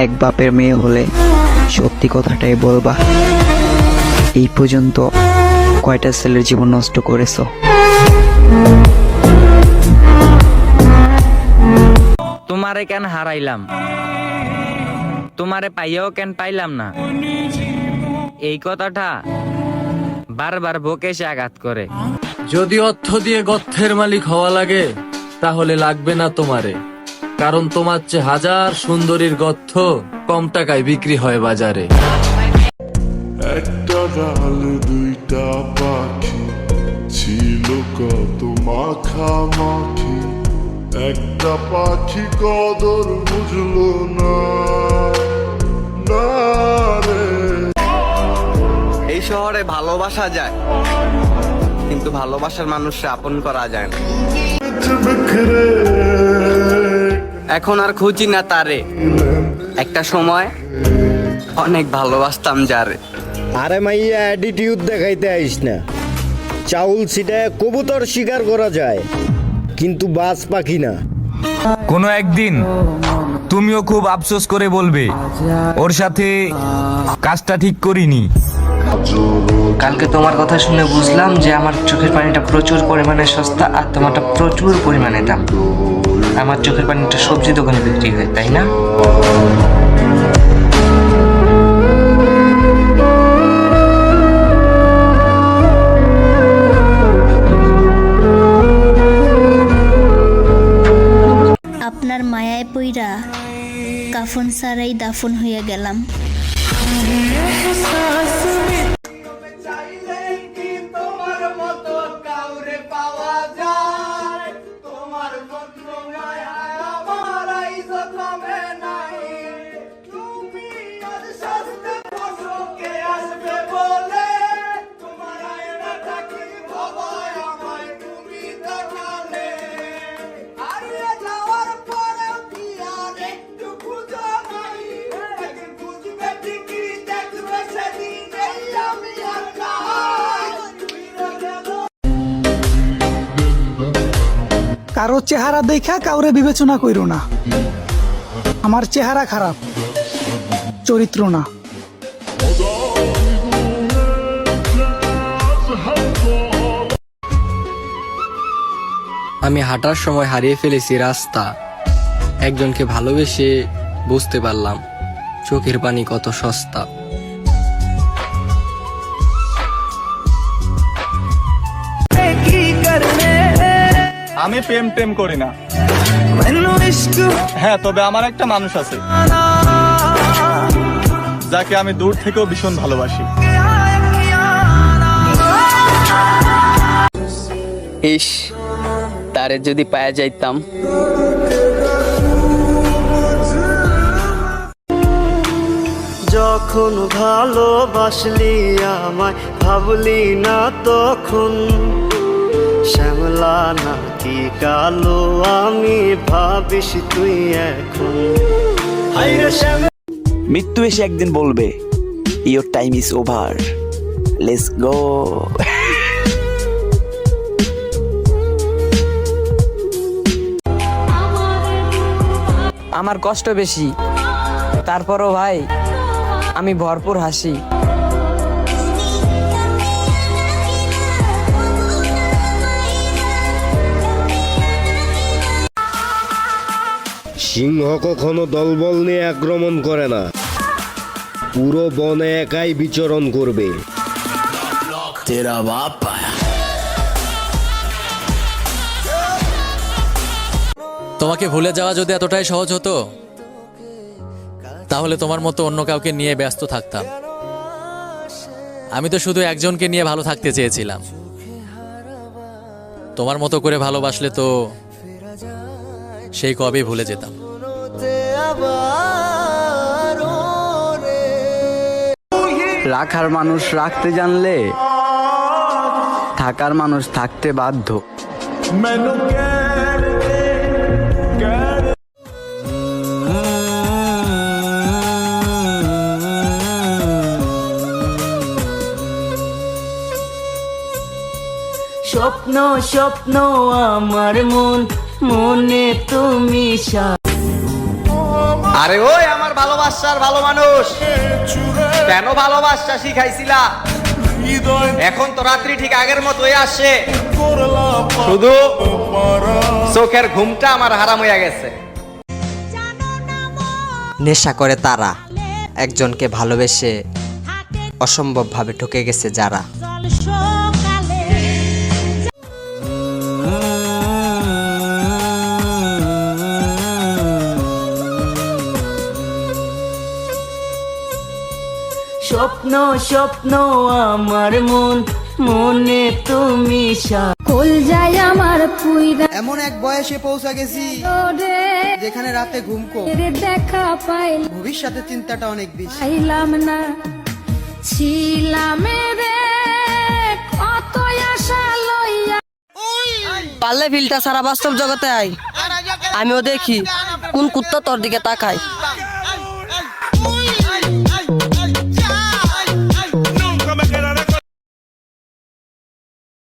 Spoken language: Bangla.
এক বাপের মেয়ে হলে সত্যি কথাটাই বলবা। এই পর্যন্ত কয়টা ছেলের জীবন নষ্ট করেছো? তোমারে কেন হারাইলাম, তোমারে পাইয়াও কেন পাইলাম না, এই কথাটা বারবার বুকে এসে আঘাত করে। যদি অর্থ দিয়ে গর্থের মালিক হওয়া লাগে তাহলে লাগবে না তোমারে, কারণ তোমার চেয়ে হাজার সুন্দরীর গর্থ কম টাকায় বিক্রি হয় বাজারে। একটা ডালে দুইটা পাখি ছিল কত মাখামাখি, একটা পাখি কদর বুঝলো না না রে। এই শহরে ভালোবাসা যায়, কিন্তু ভালোবাসার মানুষকে আপন করা যায় না। এখন আর খুঁজি না তারে, একটা সময় অনেক ভালোবাসতাম যারে। আরে মাইয়া, অ্যাটিটিউড দেখাইতে আইস না। চাউল ছিটায় কবুতর শিকার করা যায়, কিন্তু বাজ পাখি না। কোনো একদিন তুমিও খুব আফসোস করে বলবে ওর সাথে কাজটা ঠিক করিনি। কালকে তোমার কথা শুনে বুঝলাম যে আমার চোখের পানিটা প্রচুর পরিমাণে সস্তা আর তোমারটা প্রচুর পরিমাণে দাম। আমার চোখের পানিটা সবজি দোকানে বিক্রি হয়, তাই না? আপনার মায়ায় পইরা কাফন ছাড়াই দাফন হইয়া গেলাম। কারো চেহারা দেখা কাউরে বিবেচনা কইরো না। আমার চেহারা খারাপ, চরিত্র না। আমি হাঁটার সময় হারিয়ে ফেলেছি রাস্তা, একজনকে ভালোবেসে বুঝতে পারলাম চোখের পানি কত সস্তা। আমি প্রেম টেম করি না। হ্যাঁ, তবে আমার একটা মানুষ আছে যাকে আমি দূর থেকেও ভীষণ ভালোবাসি। ইস, তারে যদি পায়া যাইতাম। যখন ভালোবাসলি আমায় ভাবলি না তখন, শ্যামলা নাকি কালো আমি ভাবিস তুই এখন। মৃত্যু এসে একদিন বলবে your time is over, let's go. আমার কষ্ট বেশি, তারপরও ভাই আমি ভরপুর হাসি। সিংহ কখনো দলবল নিয়ে আক্রমণ করে না, পুরো বনে একাই বিচরণ করবে। তেরা বাপ। তোমাকে ভুলে যাওয়া যদি এতটাই সহজ হতো তাহলে তোমার মতো অন্য কাউকে নিয়ে ব্যস্ত থাকতাম। আমি তো শুধু একজনকে নিয়ে ভালো থাকতে চেয়েছিলাম। তোমার মতো করে ভালোবাসলে তো সেই কবেই ভুলে যেতাম। রাখার মানুষ রাখতে জানলে থাকার মানুষ থাকতে বাধ্য। স্বপ্ন স্বপ্ন আমার মনে তুমি। আরে ওই আমার আমার ভালোবাসার ভালো মানুষ, কেন ভালোবাসা শিখাইছিলা? এখন তো রাত্রি ঠিক আগের মতোই আসে, শুধু চোখের ঘুমটা আমার হারাম হইয়া গেছে। নেশা করে তারা, একজনকে ভালোবেসে অসম্ভবভাবে ঠকে গেছে যারা। স্বপ্ন স্বপ্ন আমার মন, মনে তুমি কল যায় আমার পুইরা। এমন এক বয়সে পৌঁছা গেছি যেখানে রাতে ঘুম কম, দেখা পাইল ভবিষ্যতের চিন্তাটা অনেক বেশি। পাইলাম না, ছিলাম রে কত আশা লইয়া। পারলে ফিল্টার সারা বাস্তব জগতে আই, আমিও দেখি কোন কুত্তা তোর দিকে তাকায়।